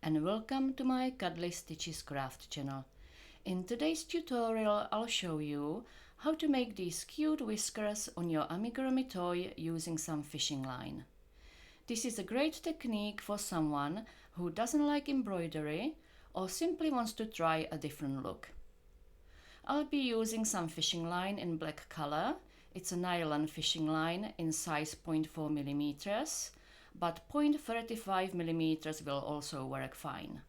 and welcome to my Cuddly Stitches craft channel. In today's tutorial I'll show you how to make these cute whiskers on your amigurumi toy using some fishing line. This is a great technique for someone who doesn't like embroidery or simply wants to try a different look. I'll be using some fishing line in black color. It's a nylon fishing line in size 0.4 millimeters. But 0.35 millimeters will also work fine.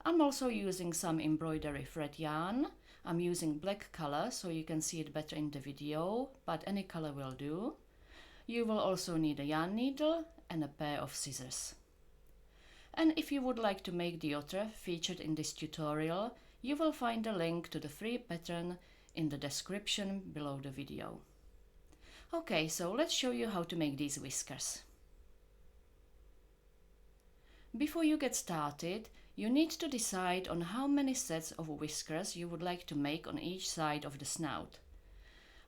I'm also using some embroidery thread yarn. I'm using black color so you can see it better in the video, but any color will do. You will also need a yarn needle and a pair of scissors. And if you would like to make the otter featured in this tutorial, you will find a link to the free pattern in the description below the video. Okay, so let's show you how to make these whiskers. Before you get started, you need to decide on how many sets of whiskers you would like to make on each side of the snout.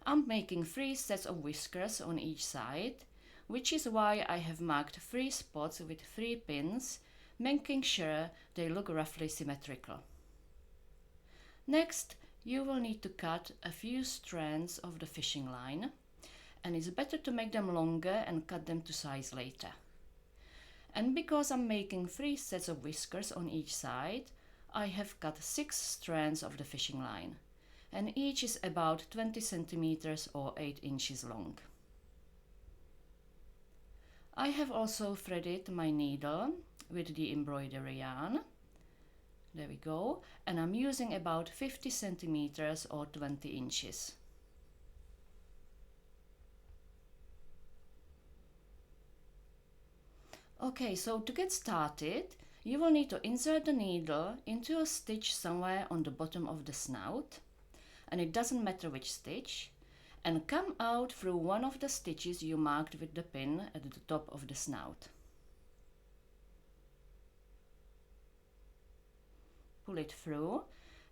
I'm making 3 sets of whiskers on each side, which is why I have marked 3 spots with 3 pins, making sure they look roughly symmetrical. Next, you will need to cut a few strands of the fishing line, and it's better to make them longer and cut them to size later. And because I'm making 3 sets of whiskers on each side, I have cut 6 strands of the fishing line, and each is about 20 centimeters or 8 inches long. I have also threaded my needle with the embroidery yarn. There we go, and I'm using about 50 centimeters or 20 inches. Okay, so to get started, you will need to insert the needle into a stitch somewhere on the bottom of the snout, and it doesn't matter which stitch, and come out through one of the stitches you marked with the pin at the top of the snout. Pull it through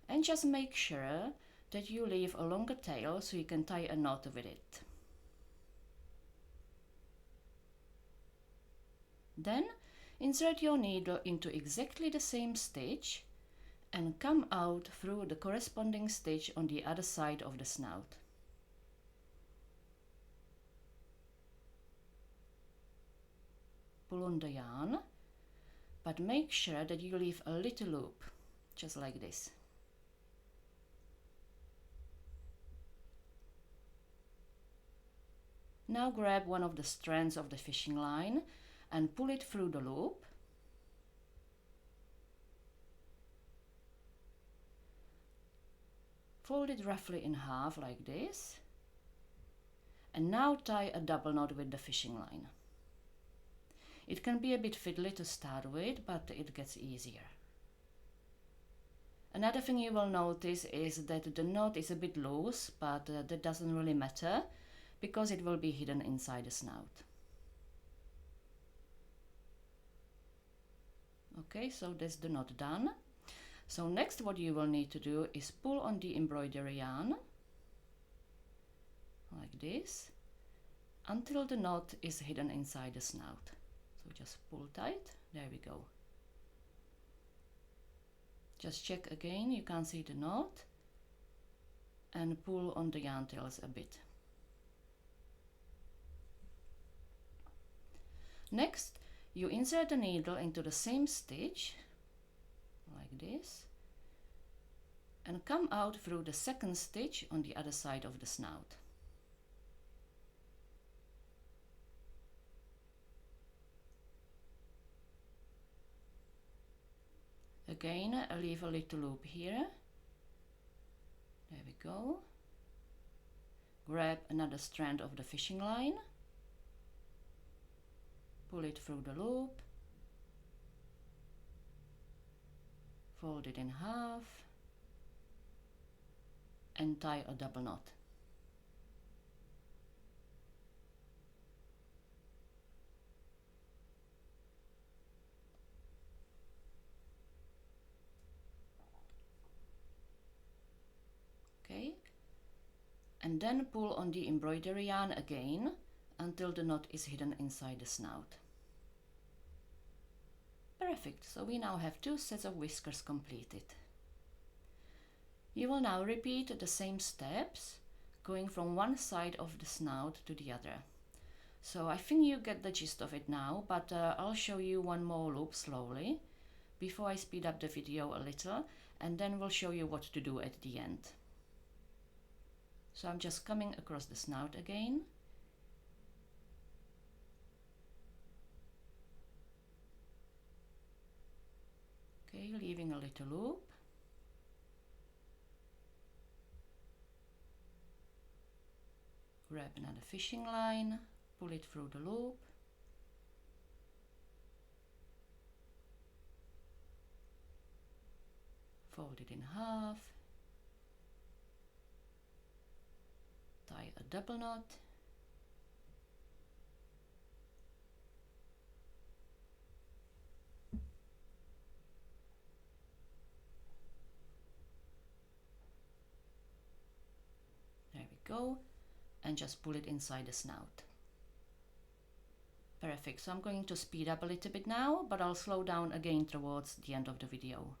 and just make sure that you leave a longer tail so you can tie a knot with it. Then insert your needle into exactly the same stitch and come out through the corresponding stitch on the other side of the snout. Pull on the yarn, but make sure that you leave a little loop, just like this. Now grab one of the strands of the fishing line and pull it through the loop. Fold it roughly in half like this, and now tie a double knot with the fishing line. It can be a bit fiddly to start with, but it gets easier. Another thing you will notice is that the knot is a bit loose, but that doesn't really matter because it will be hidden inside the snout. Okay, so that's the knot done. So next what you will need to do is pull on the embroidery yarn like this until the knot is hidden inside the snout. So just pull tight, there we go. Just check again, you can't see the knot, and pull on the yarn tails a bit. Next, you insert the needle into the same stitch, like this, and come out through the second stitch on the other side of the snout. Again, I leave a little loop here. There we go. Grab another strand of the fishing line. Pull it through the loop, fold it in half, and tie a double knot. Okay, and then pull on the embroidery yarn again until the knot is hidden inside the snout. Perfect, so we now have 2 sets of whiskers completed. You will now repeat the same steps, going from one side of the snout to the other. So I think you get the gist of it now, but I'll show you one more loop slowly before I speed up the video a little, and then we'll show you what to do at the end. So I'm just coming across the snout again. Okay, leaving a little loop. Grab another fishing line, pull it through the loop. Fold it in half. Tie a double knot. There we go. And just pull it inside the snout. Perfect, so I'm going to speed up a little bit now, but I'll slow down again towards the end of the video.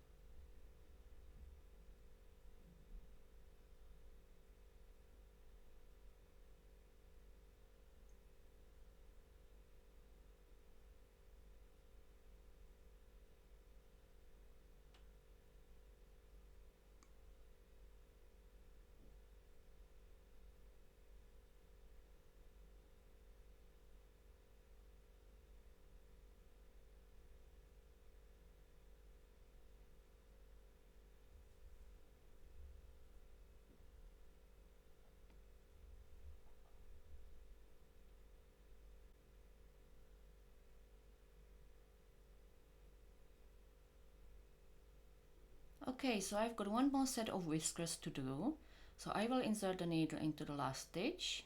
Okay, so I've got one more set of whiskers to do. So I will insert the needle into the last stitch,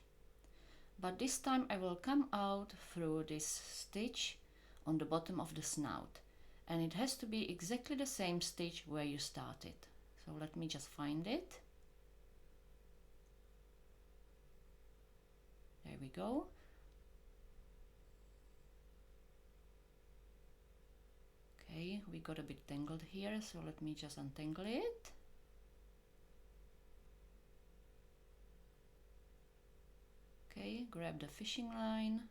but this time I will come out through this stitch on the bottom of the snout, and it has to be exactly the same stitch where you started. So let me just find it. There we go. Okay, we got a bit tangled here, so let me just untangle it. Okay, grab the fishing line,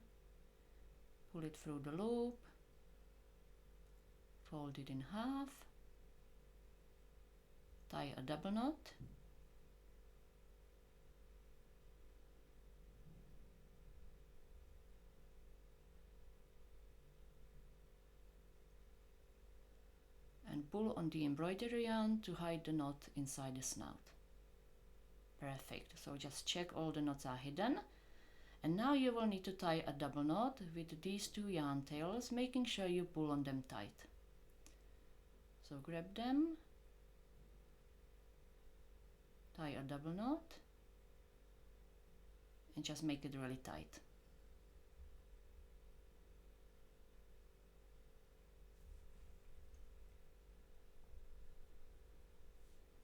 pull it through the loop, fold it in half, tie a double knot, and pull on the embroidery yarn to hide the knot inside the snout. Perfect, so just check all the knots are hidden. And now you will need to tie a double knot with these 2 yarn tails, making sure you pull on them tight. So grab them, tie a double knot, and just make it really tight.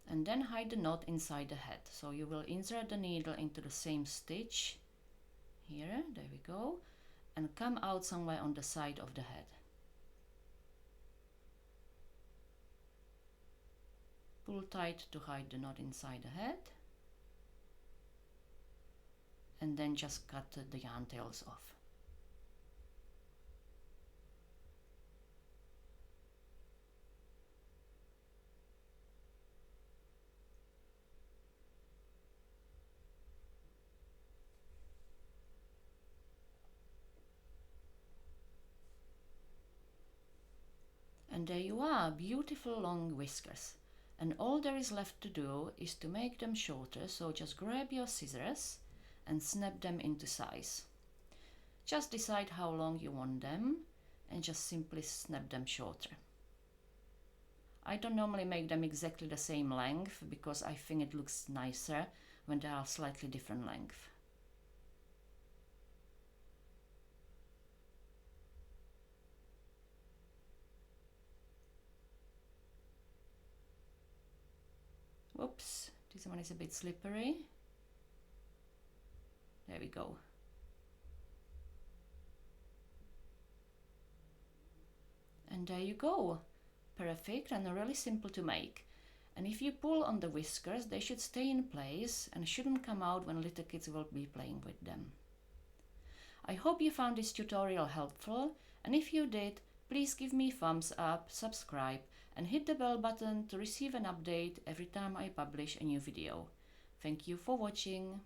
And then hide the knot inside the head. So you will insert the needle into the same stitch here, there we go, and come out somewhere on the side of the head. Pull tight to hide the knot inside the head, and then just cut the yarn tails off. And there you are, beautiful long whiskers. And all there is left to do is to make them shorter, so just grab your scissors and snap them into size. Just decide how long you want them and just simply snap them shorter. I don't normally make them exactly the same length because I think it looks nicer when they are slightly different length. Oops, this one is a bit slippery. There we go. And there you go. Perfect and really simple to make. And if you pull on the whiskers, they should stay in place and shouldn't come out when little kids will be playing with them. I hope you found this tutorial helpful, and if you did, please give me a thumbs up, subscribe, and hit the bell button to receive an update every time I publish a new video. Thank you for watching.